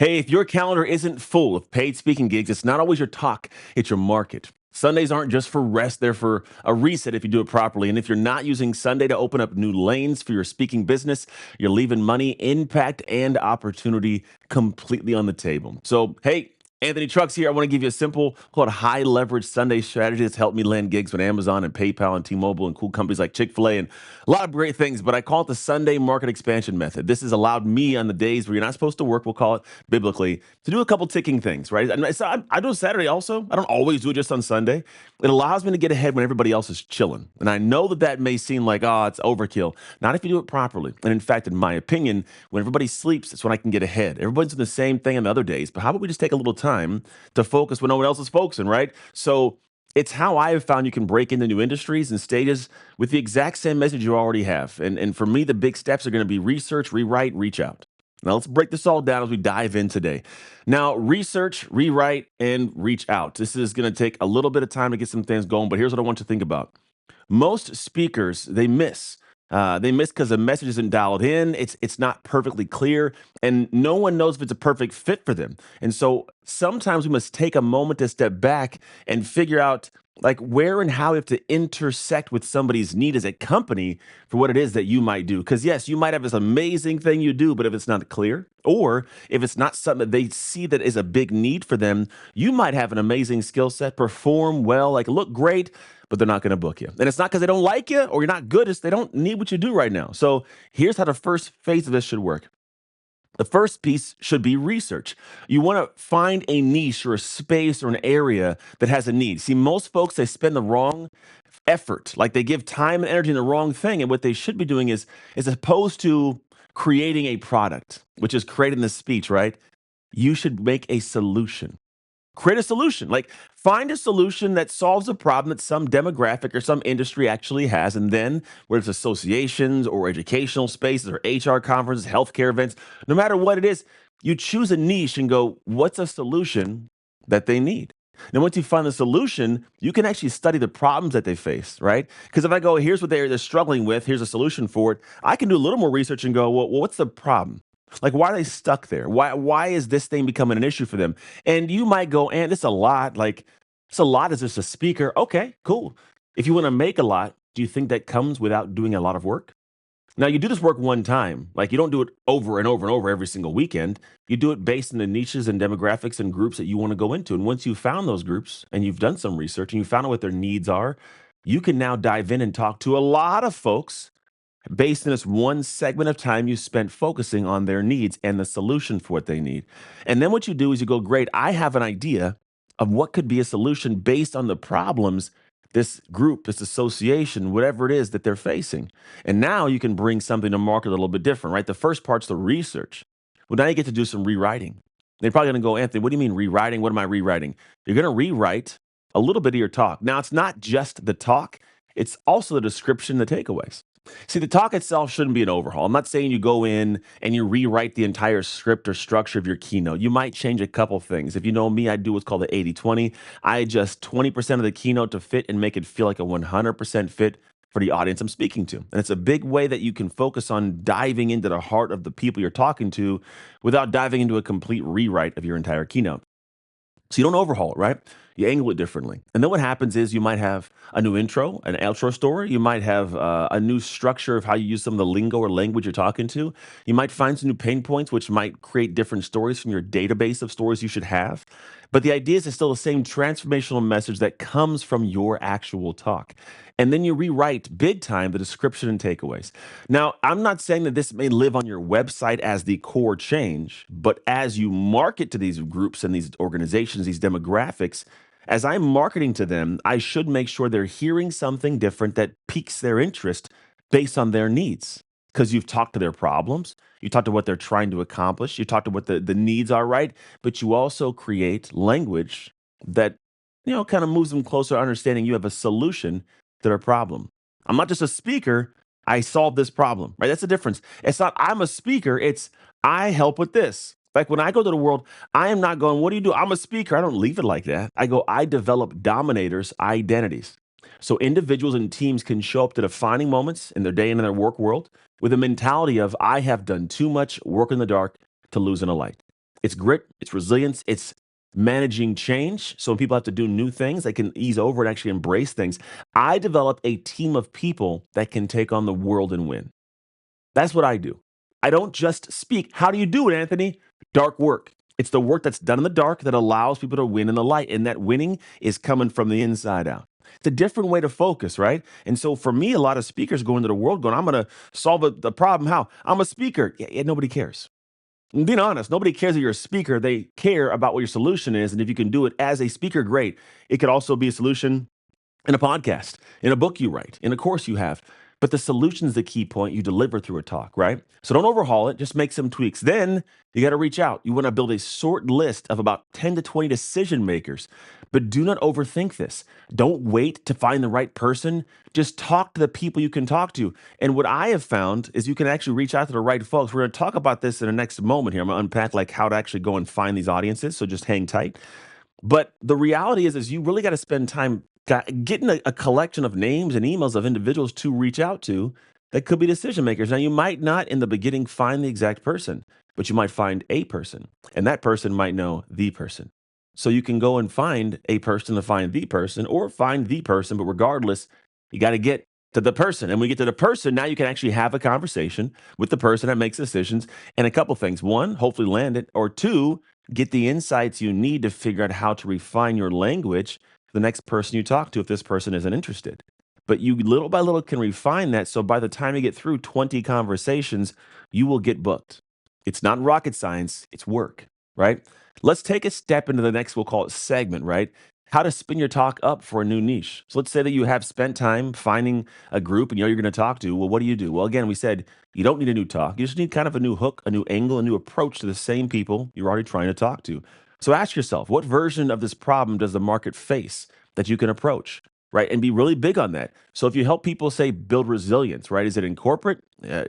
Hey, if your calendar isn't full of paid speaking gigs, it's not always your talk, it's your market. Sundays aren't just for rest, they're for a reset if you do it properly. And if you're not using Sunday to open up new lanes for your speaking business, you're leaving money, impact, and opportunity completely on the table. So, hey, Anthony Trucks here. I want to give you a simple, called high leverage Sunday strategy that's helped me land gigs with Amazon and PayPal and T-Mobile and cool companies like Chick-fil-A and a lot of great things. But I call it the Sunday market expansion method. This has allowed me on the days where you're not supposed to work, we'll call it biblically, to do a couple ticking things, right? And so I do it Saturday also. I don't always do it just on Sunday. It allows me to get ahead when everybody else is chilling. And I know that that may seem like, oh, it's overkill. Not if you do it properly. And in fact, in my opinion, when everybody sleeps, it's when I can get ahead. Everybody's doing the same thing on the other days. But how about we just take a little time to focus when no one else is focusing, right? So it's how I have found you can break into new industries and stages with the exact same message you already have. And for me, the big steps are going to be research, rewrite, reach out. Now, let's break this all down as we dive in today. Now, research, rewrite, and reach out. This is going to take a little bit of time to get some things going, but here's what I want you to think about. Most speakers, they miss. They miss because the message isn't dialed in. It's not perfectly clear, and no one knows if it's a perfect fit for them. And so sometimes we must take a moment to step back and figure out like where and how we have to intersect with somebody's need as a company for what it is that you might do. Because yes, you might have this amazing thing you do, but if it's not clear, or if it's not something that they see that is a big need for them, you might have an amazing skill set, perform well, like look great, but they're not going to book you. And it's not because they don't like you or you're not good, it's they don't need what you do right now. So here's how the first phase of this should work. The first piece should be research. You want to find a niche or a space or an area that has a need. See, most folks, they spend the wrong effort, like they give time and energy in the wrong thing. And what they should be doing is, as opposed to creating a product, which is creating the speech, right? You should make a solution. Create a solution. Like find a solution that solves a problem that some demographic or some industry actually has. And then whether it's associations or educational spaces or HR conferences, healthcare events, no matter what it is, you choose a niche and go, what's a solution that they need? Then once you find the solution, you can actually study the problems that they face, right? Because if I go, here's what they're struggling with, here's a solution for it, I can do a little more research and go, well, what's the problem? Like, why are they stuck there? Why is this thing becoming an issue for them? And you might go, and it's a lot. Like, it's a lot as just a speaker. Okay, cool. If you want to make a lot, do you think that comes without doing a lot of work? Now, you do this work one time. Like, you don't do it over and over and over every single weekend. You do it based on the niches and demographics and groups that you want to go into. And once you've found those groups and you've done some research and you found out what their needs are, you can now dive in and talk to a lot of folks based on this one segment of time you spent focusing on their needs and the solution for what they need. And then what you do is you go, great, I have an idea of what could be a solution based on the problems this group, this association, whatever it is that they're facing. And now you can bring something to market a little bit different, right? The first part's the research. Well, now you get to do some rewriting. They're probably going to go, Anthony, what do you mean rewriting? What am I rewriting? You're going to rewrite a little bit of your talk. Now, it's not just the talk, it's also the description, the takeaways. See, the talk itself shouldn't be an overhaul. I'm not saying you go in and you rewrite the entire script or structure of your keynote. You might change a couple things. If you know me, I do what's called the 80-20. I adjust 20% of the keynote to fit and make it feel like a 100% fit for the audience I'm speaking to. And it's a big way that you can focus on diving into the heart of the people you're talking to without diving into a complete rewrite of your entire keynote. So you don't overhaul it, right? You angle it differently. And then what happens is you might have a new intro, an outro story. You might have a new structure of how you use some of the lingo or language you're talking to. You might find some new pain points, which might create different stories from your database of stories you should have. But the idea is it's still the same transformational message that comes from your actual talk. And then you rewrite big time the description and takeaways. Now, I'm not saying that this may live on your website as the core change, but as you market to these groups and these organizations, these demographics, as I'm marketing to them, I should make sure they're hearing something different that piques their interest based on their needs. Because you've talked to their problems, you talked to what they're trying to accomplish, you talked to what the needs are, right? But you also create language that, kind of moves them closer to understanding you have a solution to their problem. I'm not just a speaker, I solve this problem, right? That's the difference. It's not I'm a speaker, it's I help with this. Like when I go to the world, I am not going, what do you do? I'm a speaker. I don't leave it like that. I go, I develop dominators' identities. So individuals and teams can show up to defining moments in their day and in their work world with a mentality of, I have done too much work in the dark to lose in a light. It's grit, it's resilience, it's managing change. So when people have to do new things, they can ease over and actually embrace things. I develop a team of people that can take on the world and win. That's what I do. I don't just speak. How do you do it, Anthony? Dark work. It's the work that's done in the dark that allows people to win in the light. And that winning is coming from the inside out. It's a different way to focus, right? And so for me, a lot of speakers go into the world going, I'm going to solve the problem. How? I'm a speaker. Yeah, nobody cares. And being honest, nobody cares that you're a speaker. They care about what your solution is. And if you can do it as a speaker, great. It could also be a solution in a podcast, in a book you write, in a course you have. But the solution is the key point you deliver through a talk, right? So don't overhaul it, just make some tweaks. Then you got to reach out. You want to build a short list of about 10 to 20 decision makers, but do not overthink this. Don't wait to find the right person. Just talk to the people you can talk to. And what I have found is you can actually reach out to the right folks. We're going to talk about this in the next moment here. I'm going to unpack like how to actually go and find these audiences. So just hang tight. But the reality is you really got to spend time getting a collection of names and emails of individuals to reach out to that could be decision makers. Now, you might not in the beginning find the exact person, but you might find a person, and that person might know the person. So you can go and find a person to find the person or find the person, but regardless, you got to get to the person. And when you get to the person, now you can actually have a conversation with the person that makes decisions. And a couple things. One, hopefully land it, or two, get the insights you need to figure out how to refine your language to the next person you talk to if this person isn't interested. But you little by little can refine that. So by the time you get through 20 conversations, you will get booked. It's not rocket science, it's work, right? Let's take a step into the next, we'll call it segment, right? How to spin your talk up for a new niche. So let's say that you have spent time finding a group and you know you're going to talk to. Well, what do you do? Well, again, we said you don't need a new talk. You just need kind of a new hook, a new angle, a new approach to the same people you're already trying to talk to. So ask yourself, what version of this problem does the market face that you can approach? Right. And be really big on that. So if you help people say build resilience, right? Is it in corporate?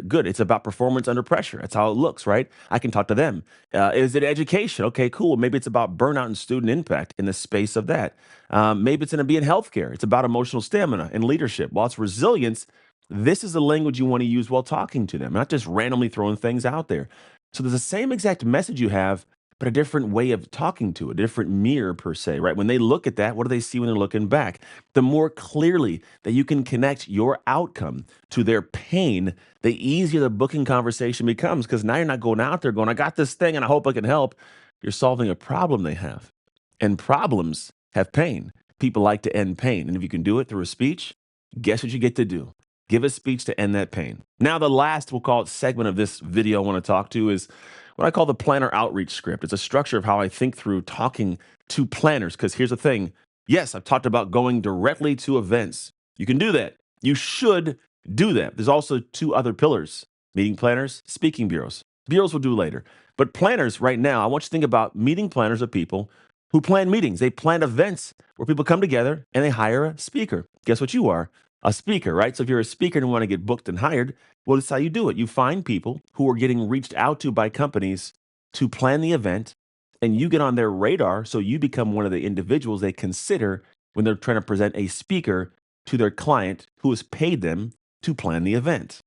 Good. It's about performance under pressure. That's how it looks, right? I can talk to them. Is it education? Okay, cool. Maybe it's about burnout and student impact in the space of that. Maybe it's going to be in healthcare. It's about emotional stamina and leadership. While it's resilience, this is the language you want to use while talking to them, not just randomly throwing things out there. So there's the same exact message you have, but a different way of talking to it, a different mirror per se, right? When they look at that, what do they see when they're looking back? The more clearly that you can connect your outcome to their pain, the easier the booking conversation becomes because now you're not going out there going, I got this thing and I hope I can help. You're solving a problem they have. And problems have pain. People like to end pain. And if you can do it through a speech, guess what you get to do? Give a speech to end that pain. Now, the last, we'll call it segment of this video I want to talk to is what I call the planner outreach script. It's a structure of how I think through talking to planners. Because here's the thing. Yes, I've talked about going directly to events. You can do that. You should do that. There's also two other pillars: meeting planners, speaking bureaus. Bureaus we'll do later. But planners right now, I want you to think about meeting planners of people who plan meetings. They plan events where people come together and they hire a speaker. Guess what you are? A speaker, right? So if you're a speaker and you want to get booked and hired, well, this is how you do it. You find people who are getting reached out to by companies to plan the event, and you get on their radar. So you become one of the individuals they consider when they're trying to present a speaker to their client who has paid them to plan the event.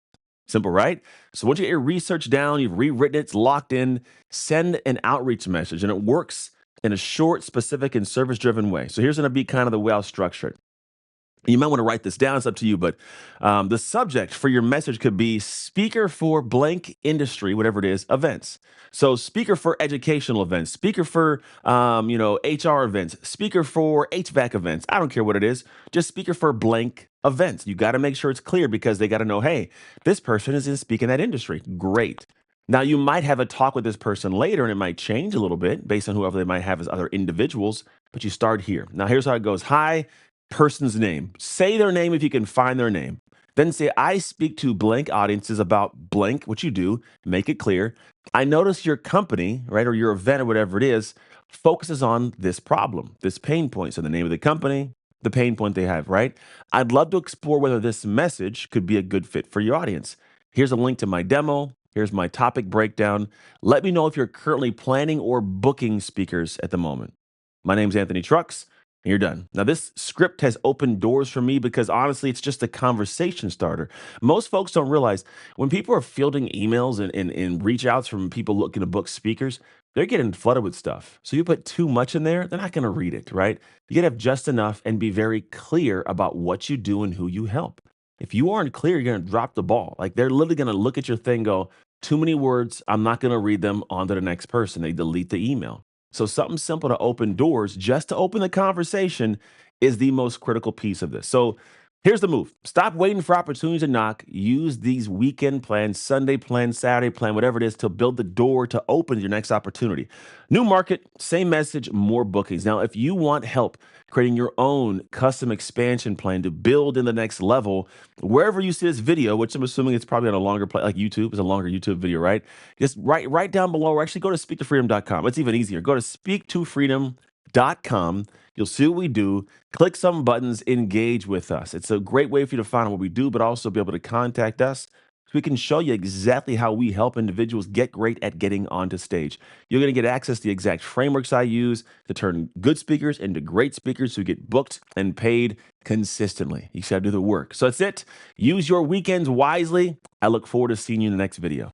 Simple, right? So once you get your research down, you've rewritten it, it's locked in, send an outreach message, and it works in a short, specific, and service driven way. So here's going to be kind of the way I'll structure it. You might want to write this down. It's up to you. But the subject for your message could be speaker for blank industry, whatever it is, events. So speaker for educational events, speaker for, HR events, speaker for HVAC events. I don't care what it is. Just speaker for blank events. You got to make sure it's clear because they got to know, hey, this person is in speaking that industry. Great. Now, you might have a talk with this person later and it might change a little bit based on whoever they might have as other individuals, but you start here. Now, here's how it goes. Hi, person's name. Say their name if you can find their name. Then say, I speak to blank audiences about blank, what you do, make it clear. I notice your company, right, or your event or whatever it is, focuses on this problem, this pain point. So the name of the company, the pain point they have, right? I'd love to explore whether this message could be a good fit for your audience. Here's a link to my demo. Here's my topic breakdown. Let me know if you're currently planning or booking speakers at the moment. My name's Anthony Trucks, and you're done. Now, this script has opened doors for me because honestly, it's just a conversation starter. Most folks don't realize when people are fielding emails and reach outs from people looking to book speakers, they're getting flooded with stuff. So you put too much in there, they're not going to read it, right? You got to have just enough and be very clear about what you do and who you help. If you aren't clear, you're going to drop the ball. Like they're literally going to look at your thing, go, too many words. I'm not going to read them on to the next person. They delete the email. So something simple to open doors, just to open the conversation, is the most critical piece of this. So here's the move. Stop waiting for opportunities to knock. Use these weekend plans, Sunday plan, Saturday plan, whatever it is, to build the door to open your next opportunity. New market, same message, more bookings. Now, if you want help creating your own custom expansion plan to build in the next level, wherever you see this video, which I'm assuming it's probably on a longer play, like YouTube, it's a longer YouTube video, right? Just right down below, or actually go to speaktofreedom.com. It's even easier. Go to speaktofreedom.com. You'll see what we do. Click some buttons, engage with us. It's a great way for you to find out what we do, but also be able to contact us so we can show you exactly how we help individuals get great at getting onto stage. You're going to get access to the exact frameworks I use to turn good speakers into great speakers who get booked and paid consistently. You just got to do the work. So that's it. Use your weekends wisely. I look forward to seeing you in the next video.